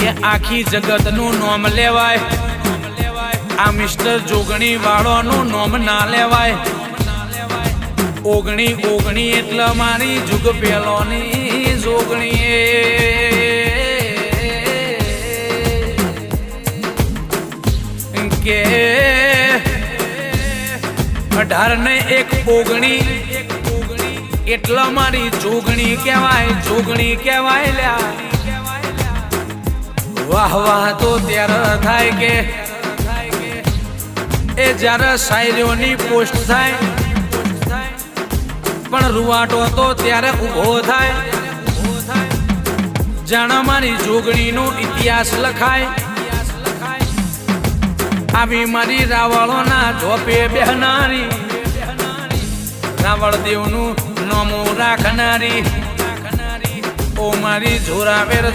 કે આખી જગતનું નામ લેવાય, આ મિસ્ટર જોગણી વાળોનું નામ ના લેવાય. ઓગણી ઓગણી એટલે મારી જુગ પેલોની જોગણી કે 18 ને 1 ઓગણી એટલે મારી જોગણી કહેવાય, જોગણી કહેવાય લ્યા. વાહ વાહ તો ત્યારે થાય કે એ જ્યારે શાયરીઓની પોસ્ટ થાય, પણ રૂવાટો તો ત્યારે ઉભો થાય. જાણે મારી જોગણીનો ઇતિહાસ લખાય. આવી મારી રાવળોના ઝોપે બેહનારી, રાવળ દેવનું નામું રાખનારી, ઓ મારી જોરાવેર